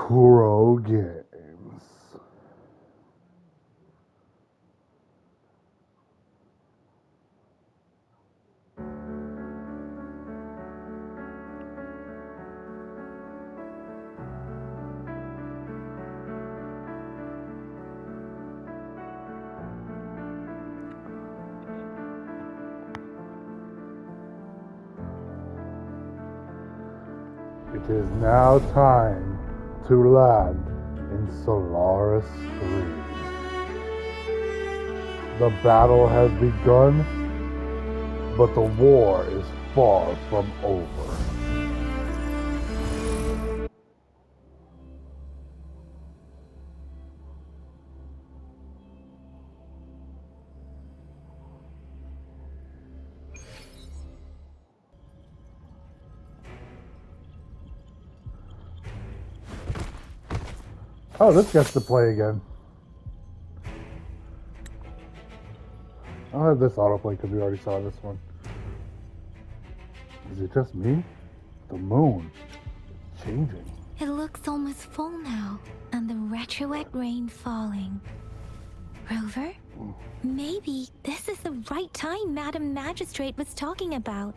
Pro Games. It is now time to land in Solaris 3. The battle has begun, but the war is far from over. Oh, this gets to play again. I'll have this autoplay because we already saw this one. Is it just me? The moon is changing. It looks almost full now, and the retroact rain falling. Rover? Maybe this is the right time Madam Magistrate was talking about.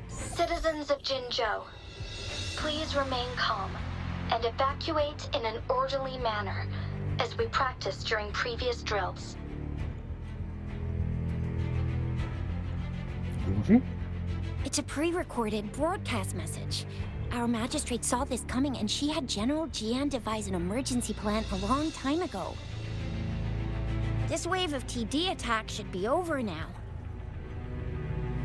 Citizens of Jinzhou, please remain calm and evacuate in an orderly manner as we practiced during previous drills. Genji? It's a pre-recorded broadcast message. Our magistrate saw this coming and she had General Jian devise an emergency plan a long time ago. This wave of TD attacks should be over now.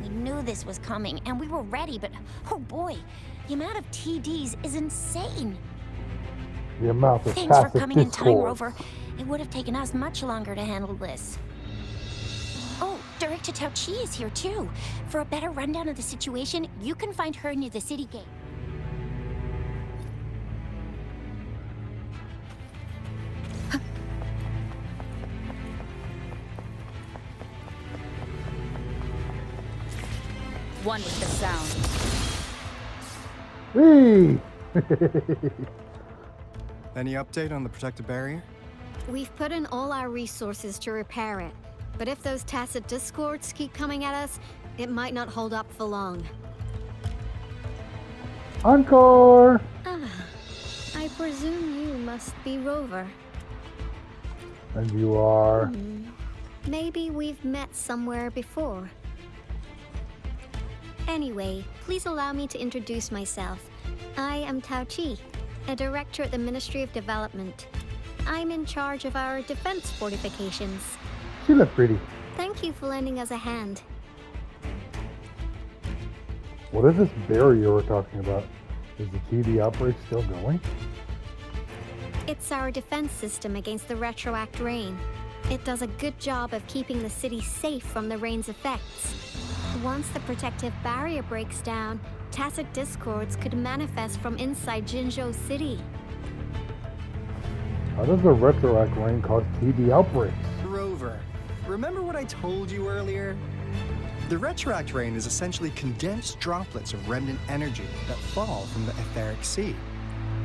We knew this was coming and we were ready, but oh boy, the amount of TDs is insane. The amount of Thanks for passive coming in time, discord. Rover. It would have taken us much longer to handle this. Oh, Director Tao Chi is here too. For a better rundown of the situation, you can find her near the city gate. One with the sound. Hey! Any update on the protective barrier? We've put in all our resources to repair it, but if those tacit discords keep coming at us, it might not hold up for long. Encore! I presume you must be Rover. And you are... Maybe we've met somewhere before. Anyway, please allow me to introduce myself. I am Tao Chi, a director at the Ministry of Development. I'm in charge of our defense fortifications. She looked pretty. Thank you for lending us a hand. What is this barrier we're talking about? Is the TD outbreak still going? It's our defense system against the retroact rain. It does a good job of keeping the city safe from the rain's effects. Once the protective barrier breaks down, tacit discords could manifest from inside Jinzhou City. How does the retroact rain cause TD outbreaks? Rover, remember what I told you earlier? The retroact rain is essentially condensed droplets of remnant energy that fall from the etheric sea.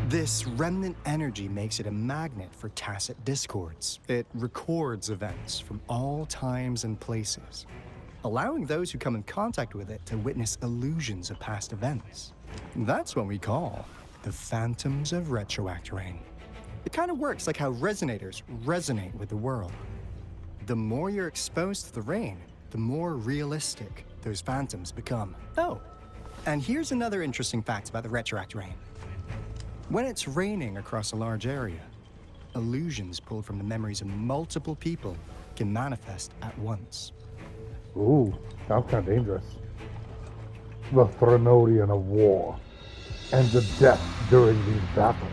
This remnant energy makes it a magnet for tacit discords. It records events from all times and places, allowing those who come in contact with it to witness illusions of past events. That's what we call the phantoms of retroact rain. It kind of works like how resonators resonate with the world. The more you're exposed to the rain, the more realistic those phantoms become. Oh, and here's another interesting fact about the retroact rain. When it's raining across a large area, illusions pulled from the memories of multiple people can manifest at once. Ooh, sounds kind of dangerous. The Threnodian of war, and the death during these battles.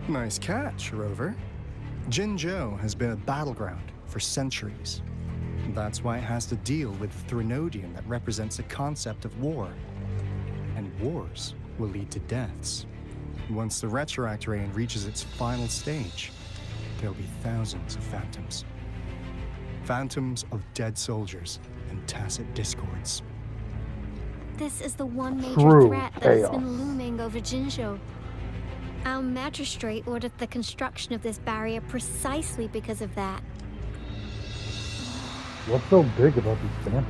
Nice catch, Rover. Jinzhou has been a battleground for centuries. That's why it has to deal with the Threnodian that represents the concept of war. And wars will lead to deaths. Once the retroact rain reaches its final stage, there'll be thousands of phantoms. Phantoms of dead soldiers and tacit discords. this is the one major True threat that has chaos. been looming over Jinzhou. Our magistrate ordered the construction of this barrier precisely because of that. What's so big about these phantoms?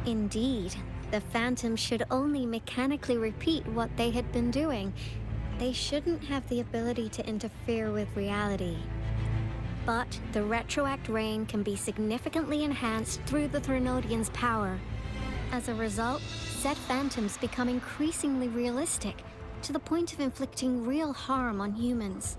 Indeed, the phantoms should only mechanically repeat what they had been doing. They shouldn't have the ability to interfere with reality. But the retroact rain can be significantly enhanced through the Threnodian's power. As a result, said phantoms become increasingly realistic, to the point of inflicting real harm on humans.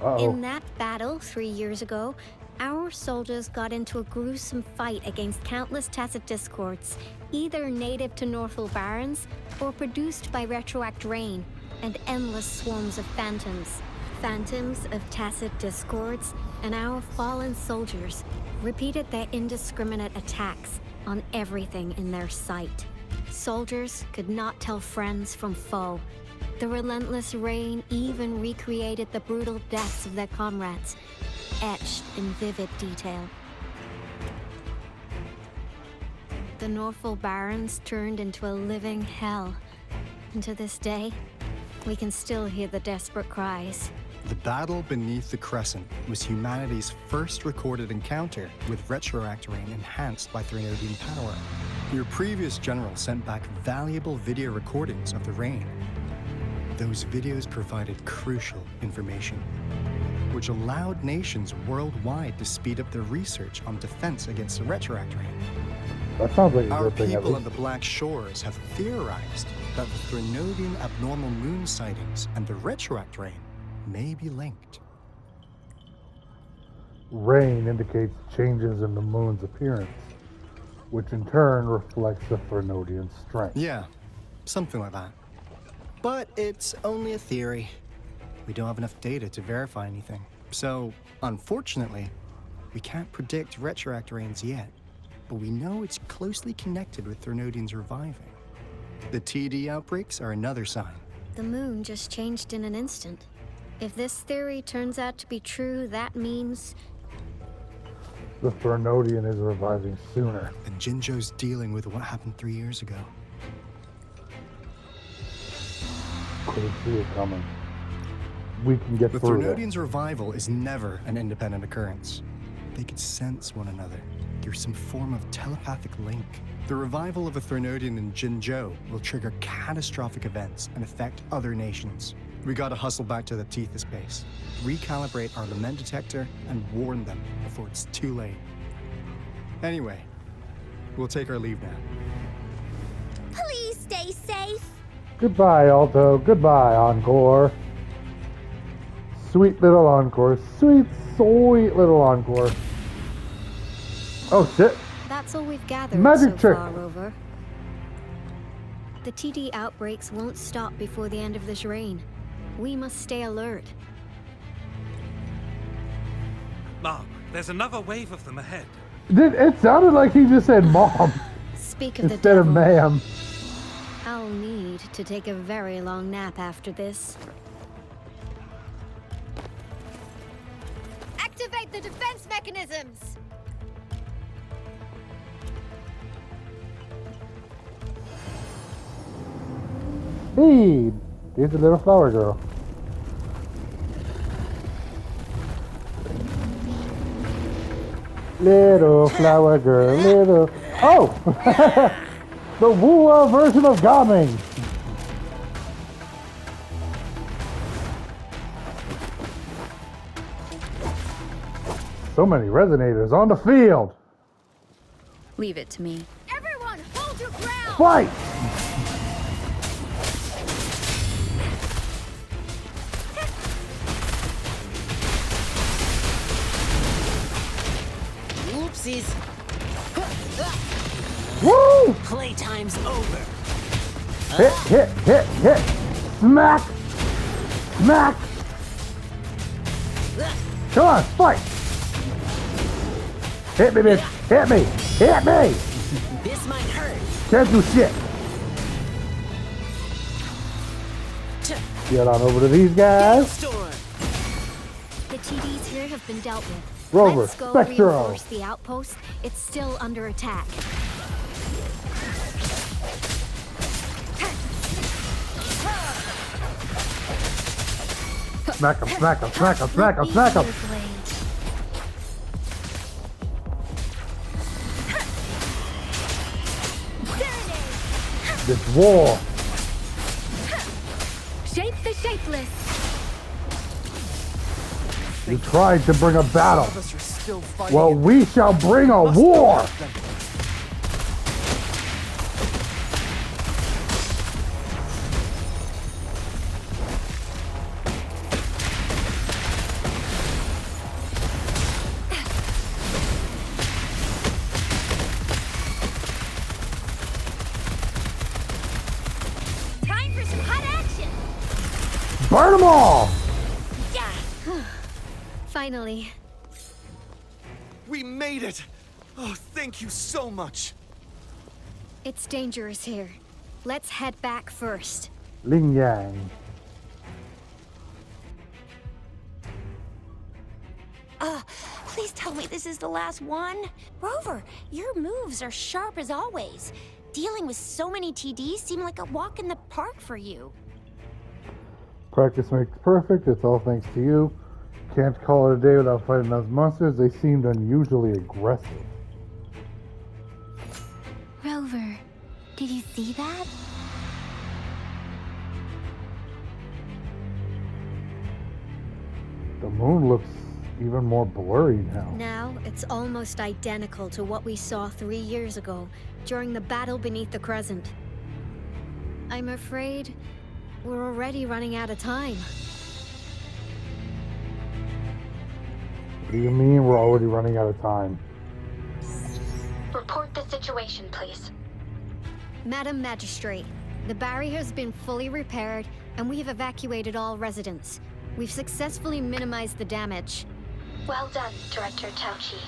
Uh-oh. In that battle 3 years ago, our soldiers got into a gruesome fight against countless Tacet Discords, either native to Northel Barrens or produced by retroact rain, and endless swarms of phantoms. Phantoms of Tacet Discords and our fallen soldiers repeated their indiscriminate attacks on everything in their sight. Soldiers could not tell friends from foe. The relentless rain even recreated the brutal deaths of their comrades, etched in vivid detail. The Northel Barrens turned into a living hell, and to this day, we can still hear the desperate cries. The battle beneath the Crescent was humanity's first recorded encounter with retroact rain enhanced by Threnodian power. Your previous general sent back valuable video recordings of the rain. Those videos provided crucial information, which allowed nations worldwide to speed up their research on defense against the retroact rain. That sounds like a Our good thing. At people on least. the Black Shores have theorized that the Threnodian abnormal moon sightings and the retroact rain may be linked. Rain indicates changes in the moon's appearance, which in turn reflects the Threnodian strength. Yeah, something like that. But it's only a theory. We don't have enough data to verify anything. So, unfortunately, we can't predict retroact rains yet. But we know it's closely connected with Threnodians reviving. The TD outbreaks are another sign. The moon just changed in an instant. If this theory turns out to be true, that means The Threnodian is reviving sooner. And Jinzhou's dealing with what happened 3 years ago. Couldn't see it coming. We can get The through it. Threnodians' revival is never an independent occurrence. They could sense one another through some form of telepathic link. The revival of a Threnodian in Jinzhou will trigger catastrophic events and affect other nations. We gotta hustle back to the teeth of space, recalibrate our lament detector, and warn them before it's too late. Anyway, we'll take our leave now. Please stay safe. Goodbye, Alto. Goodbye, Encore. Sweet little Encore. Sweet, sweet little Encore. Oh, shit. that's all we've gathered Magic so trick. far, Rover. The TD outbreaks won't stop before the end of this reign. We must stay alert. Mom, there's another wave of them ahead. It sounded like he just said mom Speak of the instead of devil, ma'am. I'll need to take a very long nap after this. Activate the defense mechanisms. Hey, there's the little flower girl. Little flower girl, little... Oh! The Wu version of Gaming. So many resonators on the field. Leave it to me. Everyone, hold your ground. Fight! Oopsies. Woo! Playtime's over. Hit, hit, hit, hit! Smack! Smack! Come on, fight! Hit me, bitch! Hit me! Hit me! This might hurt. Can't do shit! Get on over to these guys. Storm. The TDs here have been dealt with. Rover, Let's go Spectro. reinforce the outpost. It's still under attack. Smack him, smack him, smack him, smack him, smack him. This war. Shape the shapeless. You tried to bring a battle. All of us are still fighting. Well, we shall bring a Must war. stop them. Time for some hot action! Burn them all. Finally. We made it! Oh, thank you so much. It's dangerous here. Let's head back first. Ling Yang. Please tell me this is the last one. Rover, your moves are sharp as always. Dealing with so many TDs seem like a walk in the park for you. Practice makes perfect. It's all thanks to you. Can't call it a day without fighting those monsters. They seemed unusually aggressive. Rover, did you see that? The moon looks even more blurry now. Now, it's almost identical to what we saw 3 years ago, during the battle beneath the crescent. I'm afraid we're already running out of time. What do you mean we're already running out of time? Report the situation, please. Madam Magistrate, the barrier has been fully repaired, and we have evacuated all residents. We've successfully minimized the damage. Well done, Director Tauchi.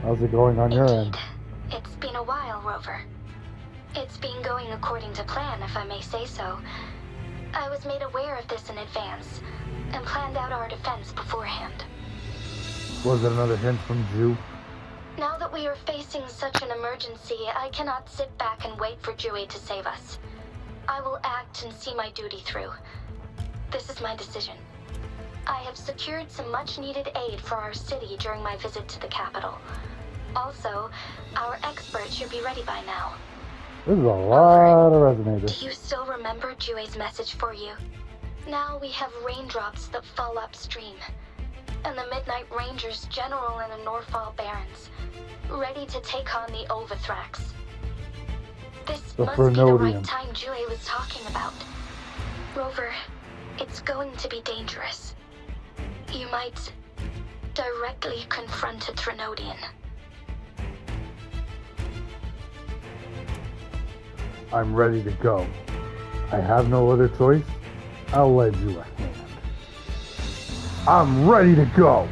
How's it going on your end? Indeed. It's been a while, Rover. It's been going according to plan, if I may say so. I was made aware of this in advance, and planned out our defense beforehand. Was it another hint from Ju? Now that we are facing such an emergency, I cannot sit back and wait for Jue to save us. I will act and see my duty through. This is my decision. I have secured some much-needed aid for our city during my visit to the capital. Also, our expert should be ready by now. This is a lot of resonators. Do you still remember Jue's message for you? Now we have raindrops that fall upstream, and the Midnight Rangers general in the Norfall Barrens, ready to take on the Overthrax. This The must be the Frenodium. right time Jue was talking about. Rover, it's going to be dangerous. You might directly confront a Trinodian. I'm ready to go. I have no other choice. I'll lend you a hand. I'm ready to go.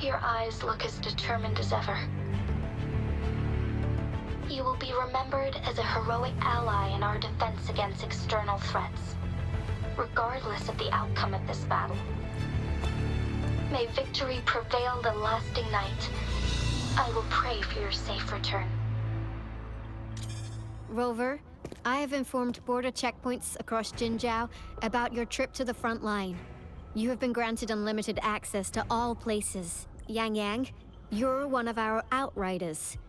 Your eyes look as determined as ever. You will be remembered as a heroic ally in our defense against external threats, regardless of the outcome of this battle. May victory prevail the lasting night. I will pray for your safe return. Rover, I have informed border checkpoints across Jinzhou about your trip to the front line. You have been granted unlimited access to all places. Yang Yang, you're one of our outriders.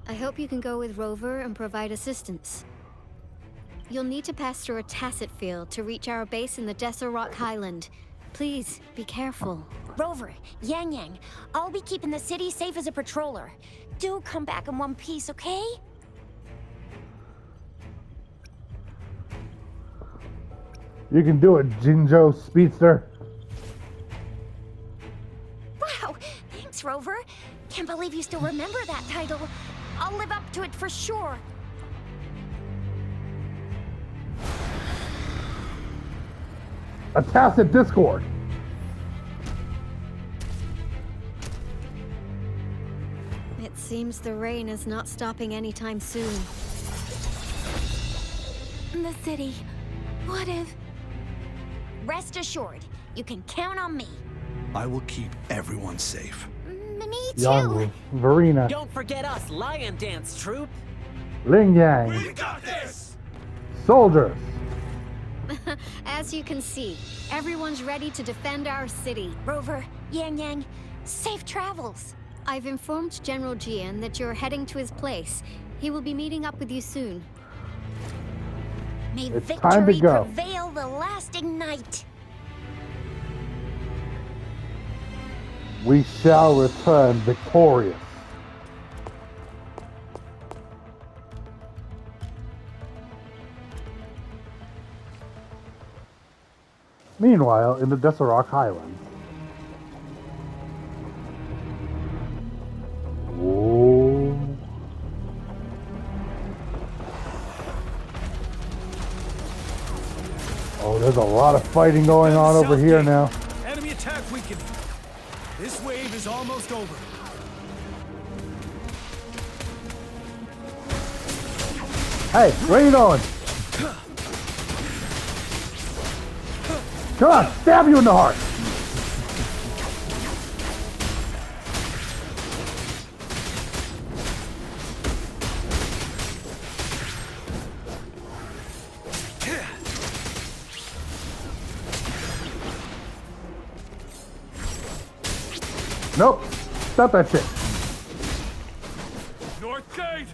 I hope you can go with Rover and provide assistance. You'll need to pass through a tacit field to reach our base in the Desert Rock Highland. Please, be careful. Rover, Yang Yang, I'll be keeping the city safe as a patroller. Do come back in one piece, okay? You can do it, Jinzhou Speedster. Wow, thanks, Rover. Can't believe you still remember that title. I'll live up to it for sure. A tacit discord. It seems the rain is not stopping anytime soon. The city. What if... Rest assured, you can count on me. I will keep everyone safe. Me too. Yang, Verena, Don't forget us, Lion Dance Troop. Ling Yang, We got this! Soldiers! As you can see, everyone's ready to defend our city. Rover, Yang Yang, safe travels. I've informed General Jian that you're heading to his place. He will be meeting up with you soon. May It's time to victory go. prevail the lasting night. We shall return victorious. Meanwhile, in the Desserok Highlands. Whoa. Oh, there's a lot of fighting going on over here now. Enemy attack weakening. This wave is almost over. Hey, where you going? Come on, stab you in the heart. Nope, stop that shit. North Gate!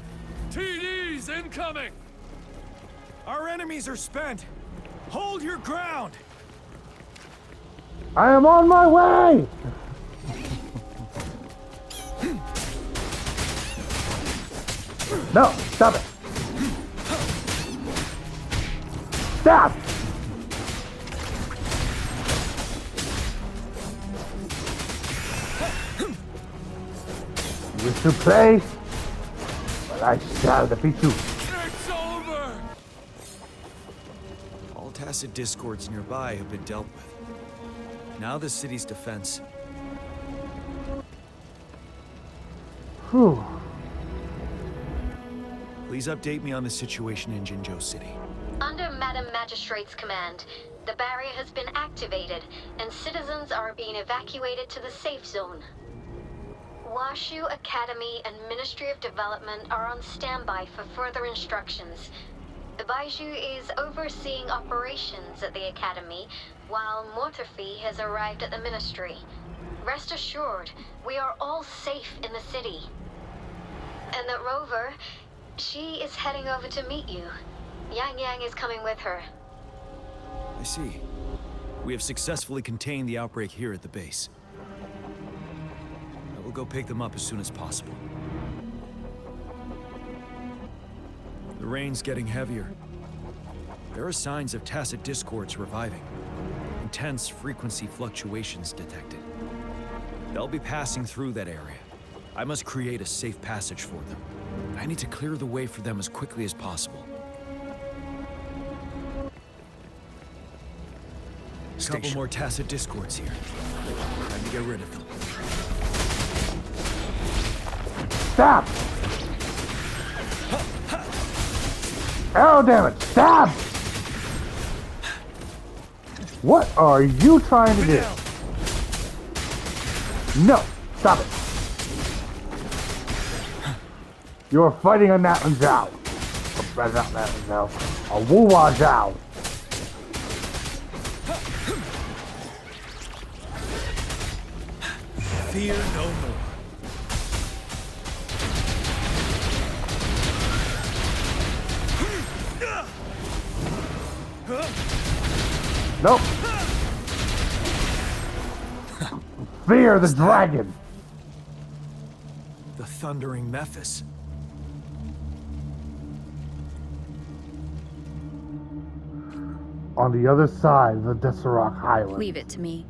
TDs incoming! Our enemies are spent. Hold your ground! I am on my way! No, stop it. Stop! You wish to play? But I shall defeat you. It's over! All tacit discords nearby have been dealt with. Now the city's defense. Whew. Please update me on the situation in Jinzhou City. Under Madam Magistrate's command, the barrier has been activated, and citizens are being evacuated to the safe zone. Washu Academy and Ministry of Development are on standby for further instructions. Baiju is overseeing operations at the Academy, while Mortarfi has arrived at the Ministry. Rest assured, we are all safe in the city. And that Rover, she is heading over to meet you. Yang Yang is coming with her. I see. We have successfully contained the outbreak here at the base. I will go pick them up as soon as possible. The rain's getting heavier. There are signs of tacit discords reviving. Intense frequency fluctuations detected. They'll be passing through that area. I must create a safe passage for them. I need to clear the way for them as quickly as possible. A couple more tacit discords here. Time to get rid of them. Stop! Arrow damage! Stop! What are you trying to do? No! Stop it! You're fighting a Natlan Zhao. Not Natlan Zhao. A Wuwa Zhao. Fear no more. Nope. Fear the dragon. The thundering Mephis. On the other side of the Desserok Highlands. Leave it to me.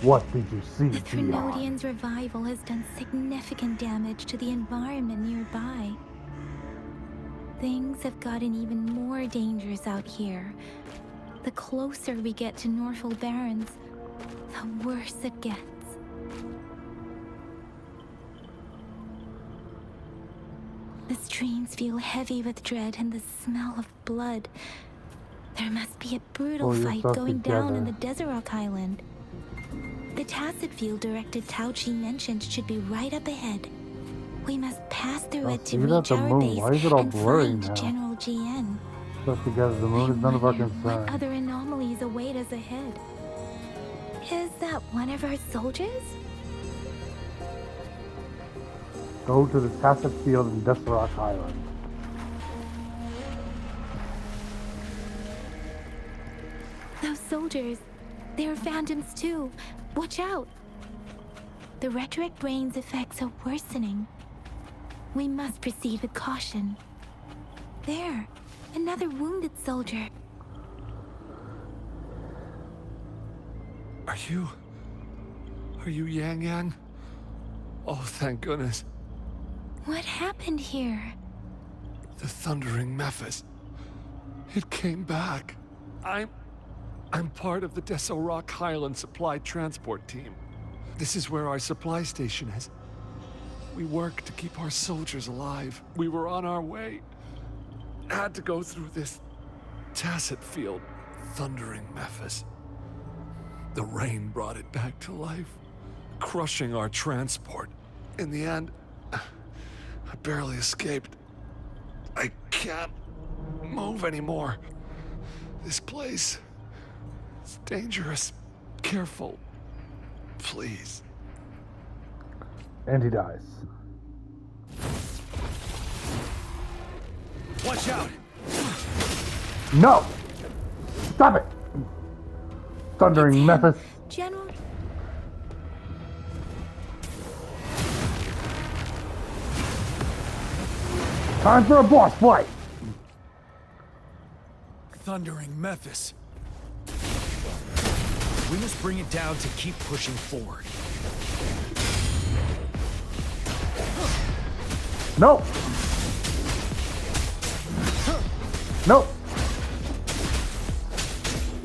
What did you see, The Gian? Trinodians' revival has done significant damage to the environment nearby. Things have gotten even more dangerous out here. The closer we get to Norfolk Barrens, the worse it gets. The streams feel heavy with dread and the smell of blood. There must be a brutal Pull fight yourself going down on the together. Desert Island. The tacit field directed Tao Chi mentioned should be right up ahead. We must pass through Oh, it to see, that's reach the our moon. base Why is it all and blurry find now? General GN. Stuff together. The moon I is none of our wonder what concern. other anomalies await us ahead. Is that one of our soldiers? Go to the tacit field in Deseret Island. Those soldiers, they're phantoms too. Watch out! The retroact rain's effects are worsening. We must proceed with caution. There, another wounded soldier. Are you Yang Yang? Oh, thank goodness. What happened here? The thundering Mephis. It came back. I'm part of the Deso Rock Highland Supply Transport Team. This is where our supply station is. We work to keep our soldiers alive. We were on our way. Had to go through this tacit field, thundering Mephis. The rain brought it back to life, crushing our transport. In the end, I barely escaped. I can't move anymore. This place is dangerous. Careful. Please. And he dies. Watch out! No! Stop it! Thundering Mephis. General... Time for a boss fight! Thundering Mephis. We must bring it down to keep pushing forward. No! No!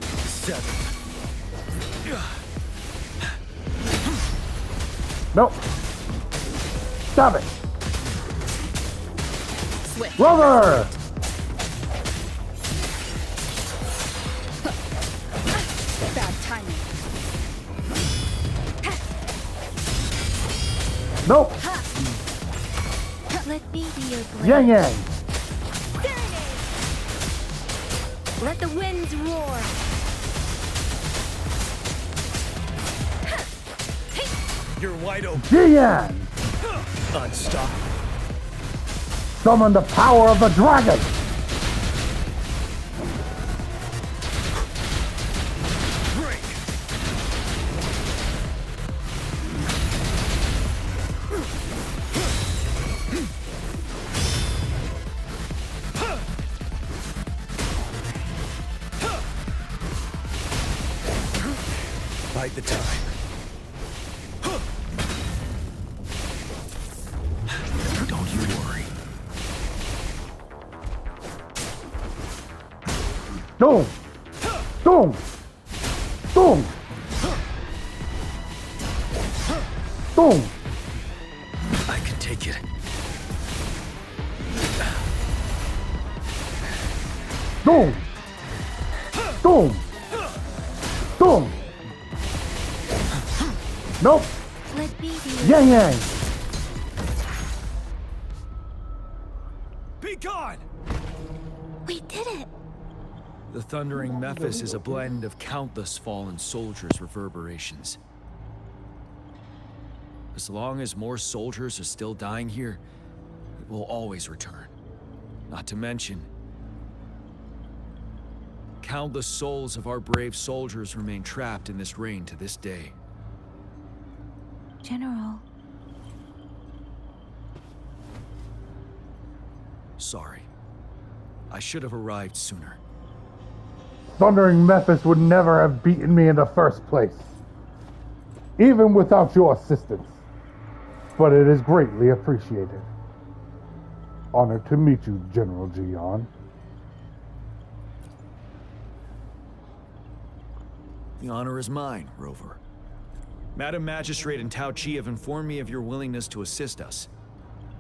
7. No! Stop it! Swift. Rover! Bad timing. Nope! Let me be your blade. Yang Yang! Let the winds roar. You're wide open. Jian! Unstoppable. Summon the power of the dragon! Break. Bide the time. Don't you worry. Boom! Boom! Boom! Boom! I can take it. Boom! Boom! Boom! Nope! Let me be your... Yang Yang! Be gone! We did it. The thundering Mephis is a blend of countless fallen soldiers' reverberations. As long as more soldiers are still dying here, it will always return. Not to mention, countless souls of our brave soldiers remain trapped in this rain to this day. General, Sorry. I should have arrived sooner. Thundering Mephis would never have beaten me in the first place, even without your assistance. But it is greatly appreciated. Honored to meet you, General Jian. The honor is mine, Rover. Madam Magistrate and Tao Chi have informed me of your willingness to assist us.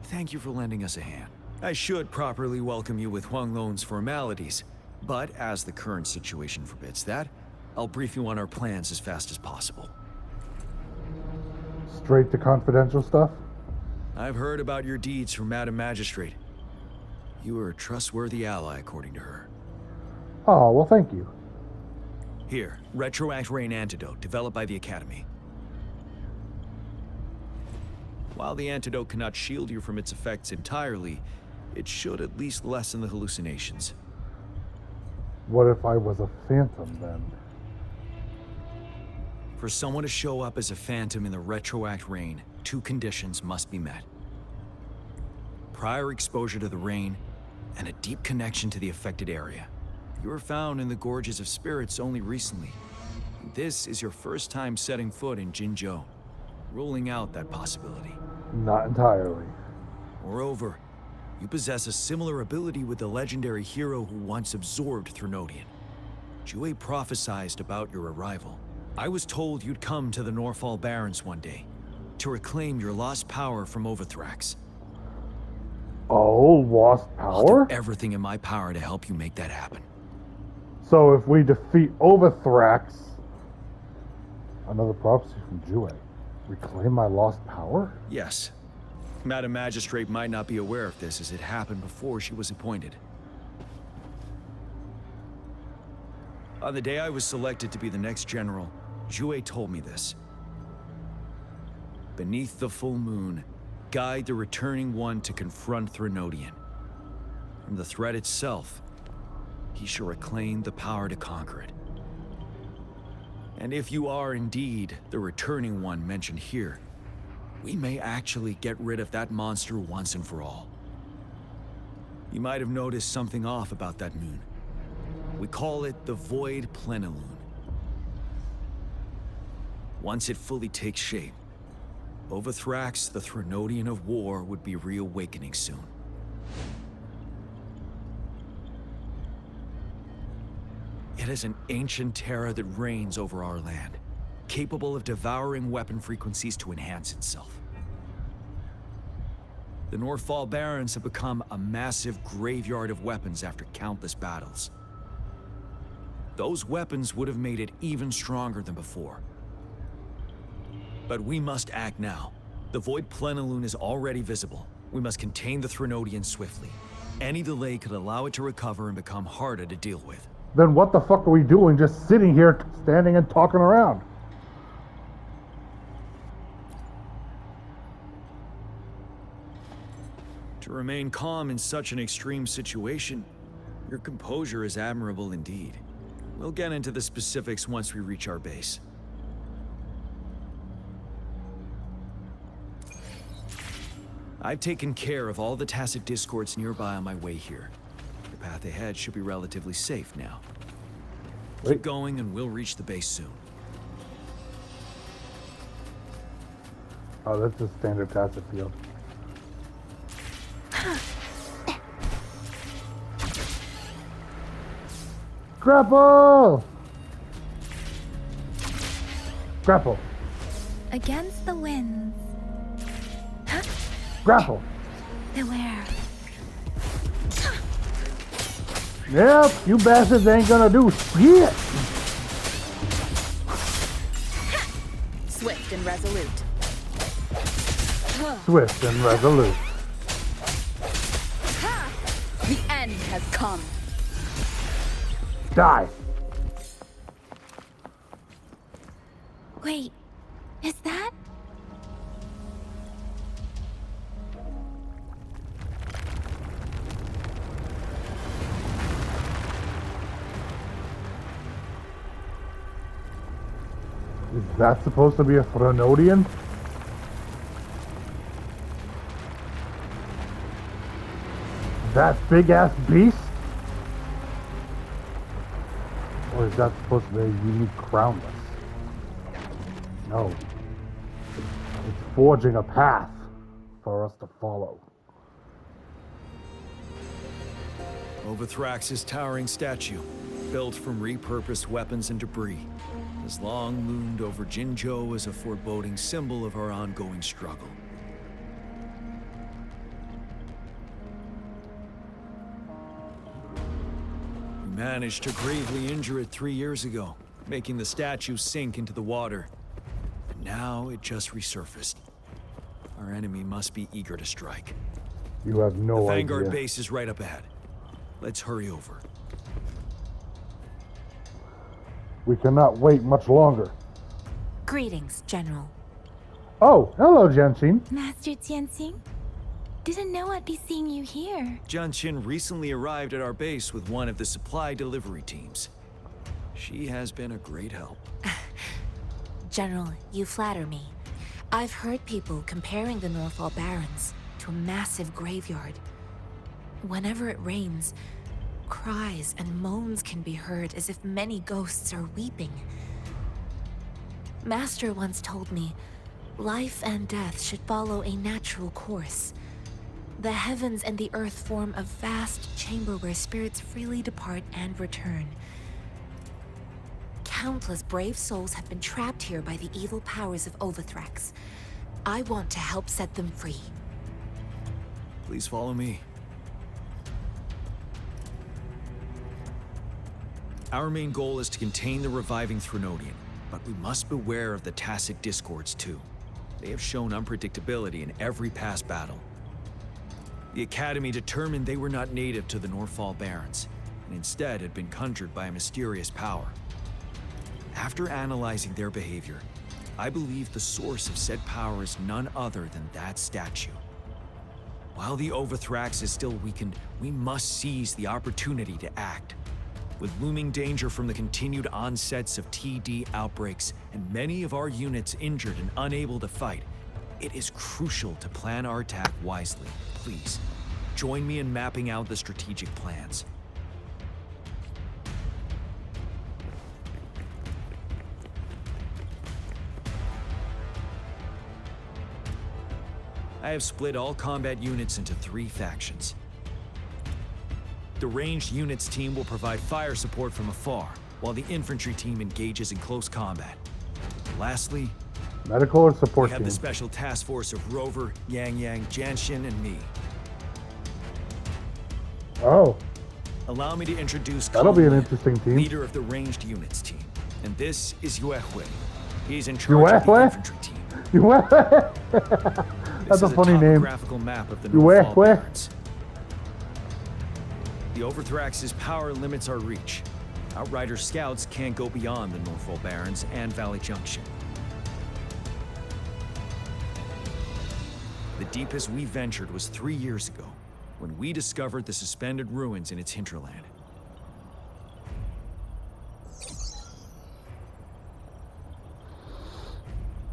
Thank you for lending us a hand. I should properly welcome you with Huang Lon's formalities, But as the current situation forbids that, I'll brief you on our plans as fast as possible. Straight to confidential stuff? I've heard about your deeds from Madam Magistrate. You are a trustworthy ally, according to her. Oh, well, thank you. Here, Retroact Rain Antidote, developed by the Academy. While the antidote cannot shield you from its effects entirely, it should at least lessen the hallucinations. What if I was a phantom, then? For someone to show up as a phantom in the Retroact Rain, 2 conditions must be met. Prior exposure to the rain, and a deep connection to the affected area. You were found in the Gorges of Spirits only recently. This is your first time setting foot in Jinzhou, ruling out that possibility. Not entirely. Moreover, you possess a similar ability with the legendary hero who once absorbed Threnodian. Jue prophesized about your arrival. I was told you'd come to the Norfall Barrens one day, to reclaim your lost power from Overthrax. Oh, lost I'll power? do everything in my power to help you make that happen. So if we defeat Overthrax, another prophecy from Jue, reclaim my lost power? Yes. Madam Magistrate might not be aware of this as it happened before she was appointed. On the day I was selected to be the next general, Jue told me this. Beneath the full moon, guide the returning one to confront Threnodian. From the threat itself, he shall reclaim the power to conquer it. And if you are indeed the returning one mentioned here, we may actually get rid of that monster once and for all. You might have noticed something off about that moon. We call it the Void Plenilune. Once it fully takes shape, Overthrax, the Threnodian of War, would be reawakening soon. It is an ancient terror that reigns over our land, capable of devouring weapon frequencies to enhance itself. The Norfall Barrens have become a massive graveyard of weapons after countless battles. Those weapons would have made it even stronger than before. But we must act now. The Void Plenilune is already visible. We must contain the Threnodian swiftly. Any delay could allow it to recover and become harder to deal with. Then what the fuck are we doing just sitting here, standing and talking around? To remain calm in such an extreme situation, your composure is admirable indeed. We'll get into the specifics once we reach our base. I've taken care of all the tacit discords nearby on my way here. The path ahead should be relatively safe now. Keep going and we'll reach the base soon. Oh, that's a standard tacit field. Grapple! Grapple. Against the winds. Grapple. Beware. Yep, you bastards ain't gonna do shit. Swift and resolute. Swift and resolute. The end has come. Die. Wait, is that? Is that supposed to be a Threnodian? That big ass beast? Or is that supposed to be a unique crownless? No. It's forging a path for us to follow. Overthrax's towering statue, built from repurposed weapons and debris, has long loomed over Jinzhou as a foreboding symbol of our ongoing struggle. We managed to gravely injure it 3 years ago, making the statue sink into the water. And now it just resurfaced. Our enemy must be eager to strike. You have The no Vanguard idea. base is right up ahead. Let's hurry over. We cannot wait much longer. Greetings, General. Oh, hello, Genshin. Master Tianxing? Didn't know I'd be seeing you here. Jianqin recently arrived at our base with one of the supply delivery teams. She has been a great help. General, you flatter me. I've heard people comparing the Northall Barrens to a massive graveyard. Whenever it rains, cries and moans can be heard as if many ghosts are weeping. Master once told me, life and death should follow a natural course. The heavens and the earth form a vast chamber where spirits freely depart and return. Countless brave souls have been trapped here by the evil powers of Overthrax. I want to help set them free. Please follow me. Our main goal is to contain the reviving Threnodian, but we must beware of the Tacit Discords too. They have shown unpredictability in every past battle. The Academy determined they were not native to the Northall Barrens, and instead had been conjured by a mysterious power. After analyzing their behavior, I believe the source of said power is none other than that statue. While the Overthrax is still weakened, we must seize the opportunity to act. With looming danger from the continued onsets of TD outbreaks and many of our units injured and unable to fight, it is crucial to plan our attack wisely. Please, join me in mapping out the strategic plans. I have split all combat units into 3 factions. The ranged units team will provide fire support from afar, while the infantry team engages in close combat. Lastly, Medical or support we have team. the special task force of Rover, Yang Yang, Jianxin, and me. Oh, Allow me to introduce that'll be an Kong, interesting team. leader of the ranged units team. And this is Yue Hui. He's in charge of the Yue? infantry team. That's This a is funny name. topographical map of the Yue Northall Hui? Barrens. The Overthrax's power limits our reach. Outrider scouts can't go beyond the Northall Barrens and Valley Junction. The deepest we ventured was 3 years ago, when we discovered the suspended ruins in its hinterland.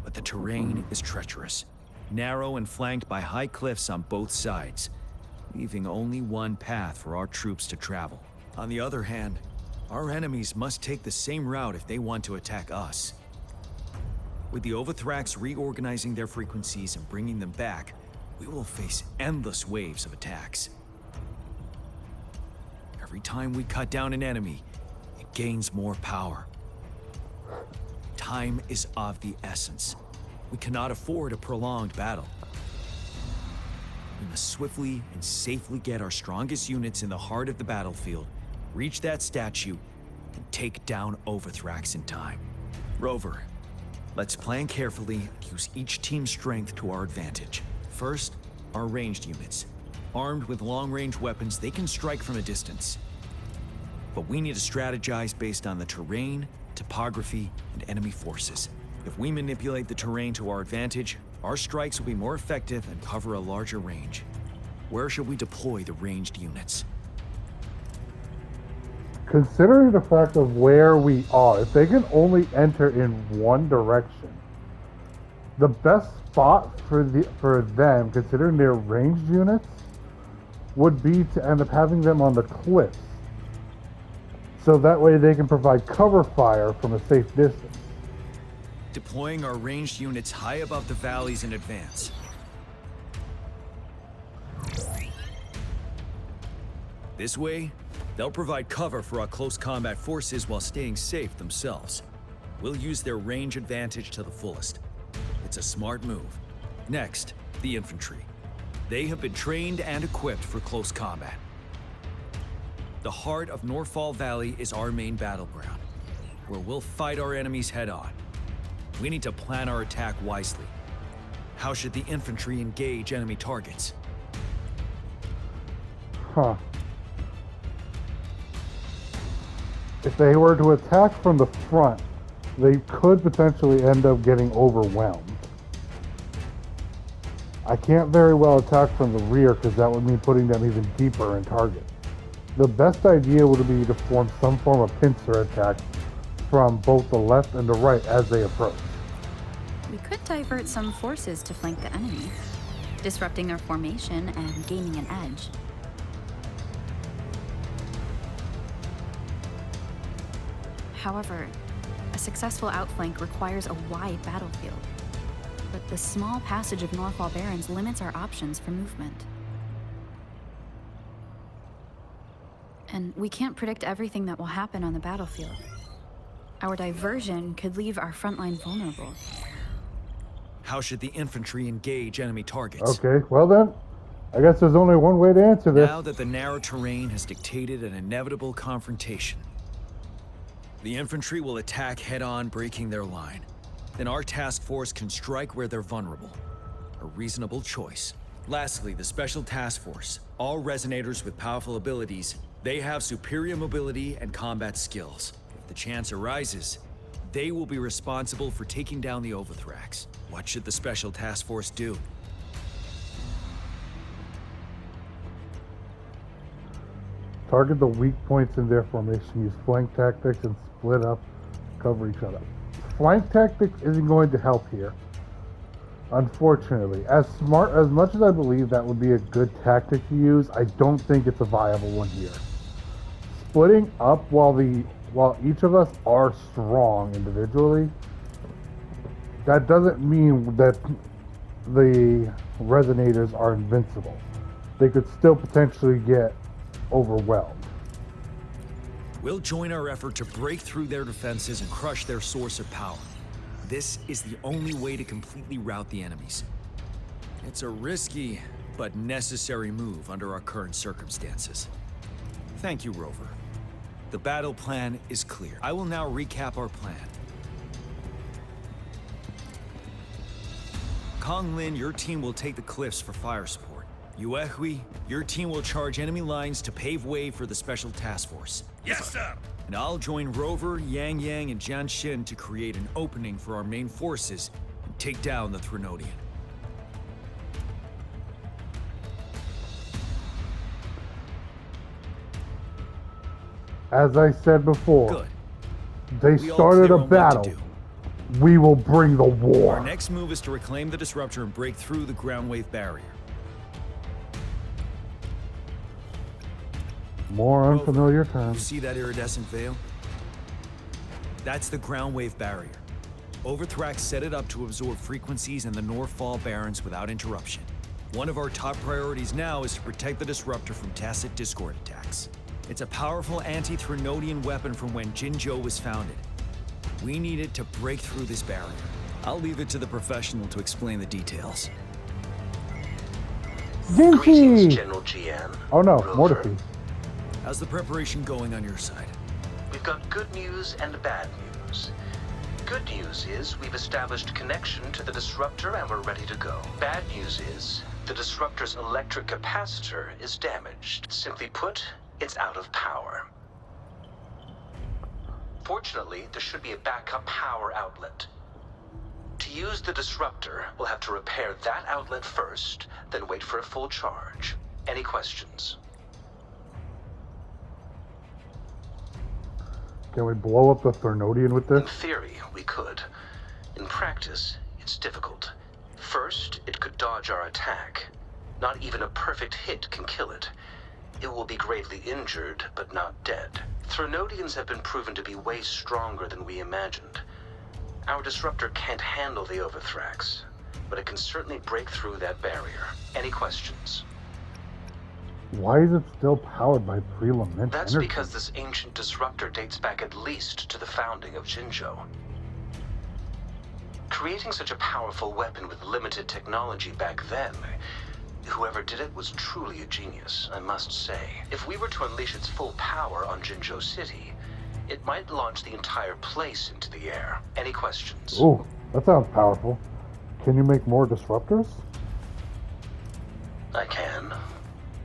But the terrain is treacherous, narrow and flanked by high cliffs on both sides, leaving only one path for our troops to travel. On the other hand, our enemies must take the same route if they want to attack us. With the Overthrax reorganizing their frequencies and bringing them back, we will face endless waves of attacks. Every time we cut down an enemy, it gains more power. Time is of the essence. We cannot afford a prolonged battle. We must swiftly and safely get our strongest units in the heart of the battlefield, reach that statue, and take down Overthrax in time. Rover, let's plan carefully and use each team's strength to our advantage. First, our ranged units. Armed with long-range weapons, they can strike from a distance. But we need to strategize based on the terrain, topography, and enemy forces. If we manipulate the terrain to our advantage, our strikes will be more effective and cover a larger range. Where should we deploy the ranged units? Considering the fact of where we are, if they can only enter in one direction, the best spot for them, considering their ranged units, would be to end up having them on the cliffs. So that way they can provide cover fire from a safe distance. Deploying our ranged units high above the valleys in advance. This way, they'll provide cover for our close combat forces while staying safe themselves. We'll use their range advantage to the fullest. It's a smart move. Next, the infantry. They have been trained and equipped for close combat. The heart of Norfall Valley is our main battleground, where we'll fight our enemies head-on. We need to plan our attack wisely. How should the infantry engage enemy targets? Huh. If they were to attack from the front, they could potentially end up getting overwhelmed. I can't very well attack from the rear because that would mean putting them even deeper in target. The best idea would be to form some form of pincer attack from both the left and the right as they approach. We could divert some forces to flank the enemy, disrupting their formation and gaining an edge. However, a successful outflank requires a wide battlefield. But the small passage of Norfall Barrens limits our options for movement. And we can't predict everything that will happen on the battlefield. Our diversion could leave our front line vulnerable. How should the infantry engage enemy targets? Okay, well then, I guess there's only one way to answer this. Now that the narrow terrain has dictated an inevitable confrontation, the infantry will attack head-on, breaking their line. Then our task force can strike where they're vulnerable. A reasonable choice. Lastly, the Special Task Force. All resonators with powerful abilities, they have superior mobility and combat skills. If the chance arises, they will be responsible for taking down the Overthrax. What should the Special Task Force do? Target the weak points in their formation, use flank tactics, and split up, cover each other. Flank tactics isn't going to help here. Unfortunately, as much as I believe that would be a good tactic to use, I don't think it's a viable one here. Splitting up while each of us are strong individually, that doesn't mean that the resonators are invincible. They could still potentially get overwhelmed. We'll join our effort to break through their defenses and crush their source of power. This is the only way to completely rout the enemies. It's a risky, but necessary move under our current circumstances. Thank you, Rover. The battle plan is clear. I will now recap our plan. Kong Lin, your team will take the cliffs for fire support. Yuehui, your team will charge enemy lines to pave way for the Special Task Force. Yes, sir! And I'll join Rover, Yang Yang, and Jian Xin to create an opening for our main forces and take down the Threnodian. As I said before, Good. they We all started clear a on what to battle. do. We will bring the war. Our next move is to reclaim the Disruptor and break through the ground wave barrier. More unfamiliar You terms. see that iridescent veil? That's the ground wave barrier. Overthrax set it up to absorb frequencies in the Norfall Barrens without interruption. One of our top priorities now is to protect the Disruptor from tacit Discord attacks. It's a powerful anti-Threnodian weapon from when Jinzhou was founded. We need it to break through this barrier. I'll leave it to the professional to explain the details. Zinchi! General GM. Oh no, Rover. Mortifi. How's the preparation going on your side? We've got good news and bad news. Good news is we've established connection to the Disruptor and we're ready to go. Bad news is the Disruptor's electric capacitor is damaged. Simply put, it's out of power. Fortunately, there should be a backup power outlet. To use the Disruptor, we'll have to repair that outlet first, then wait for a full charge. Any questions? Can we blow up the Threnodian with In this? theory, we could. In practice, it's difficult. First, it could dodge our attack. Not even a perfect hit can kill it. It will be gravely injured, but not dead. Threnodians have been proven to be way stronger than we imagined. Our Disruptor can't handle the Overthrax, but it can certainly break through that barrier. Any questions? Why is it still powered by pre-lament That's energy? because this ancient Disruptor dates back at least to the founding of Jinzhou. Creating such a powerful weapon with limited technology back then, Whoever did it was truly a genius, I must say. If we were to unleash its full power on Jinzhou City, it might launch the entire place into the air. Any questions? Ooh, that sounds powerful. Can you make more disruptors? I can,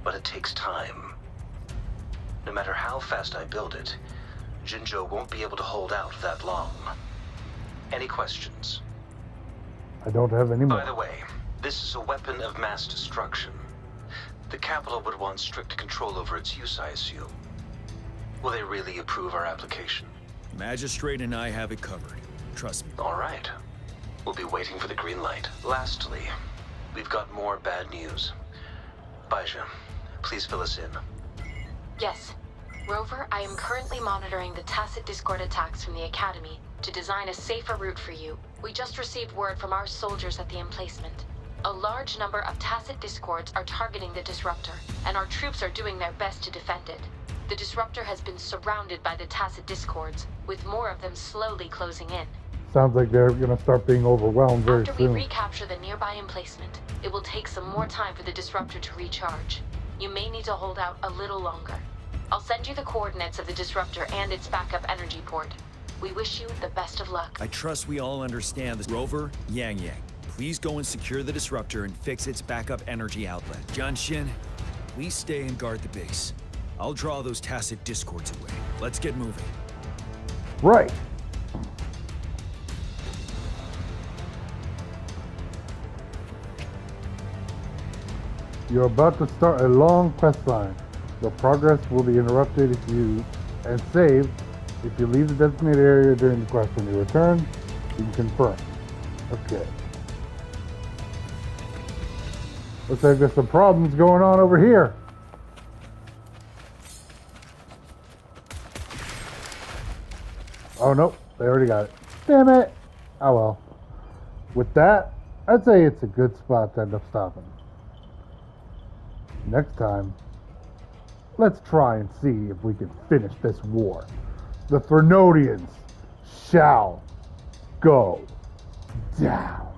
but it takes time. No matter how fast I build it, Jinzhou won't be able to hold out that long. Any questions? I don't have any more. By the way, this is a weapon of mass destruction. The capital would want strict control over its use, I assume. Will they really approve our application? Magistrate and I have it covered. Trust me. All right. We'll be waiting for the green light. Lastly, we've got more bad news. Baizha, please fill us in. Yes. Rover, I am currently monitoring the tacit discord attacks from the Academy to design a safer route for you. We just received word from our soldiers at the emplacement. A large number of tacit discords are targeting the disruptor, and our troops are doing their best to defend it. The disruptor has been surrounded by the tacit discords, with more of them slowly closing in. Sounds like they're gonna start being overwhelmed very After we soon. recapture the nearby emplacement, it will take some more time for the disruptor to recharge. You may need to hold out a little longer. I'll send you the coordinates of the disruptor and its backup energy port. We wish you the best of luck. I trust we all understand this. Rover, Yang Yang, please go and secure the disruptor and fix its backup energy outlet. John Shin, please stay and guard the base. I'll draw those tacit discords away. Let's get moving. Right. You're about to start a long quest line. Your progress will be interrupted if you and saved if you leave the designated area during the quest. When you return, you can confirm. Okay. Looks like there's some problems going on over here. Oh nope, they already got it. Damn it! Oh well. With that, I'd say it's a good spot to end up stopping. Next time, let's try and see if we can finish this war. The Fernodians shall go down.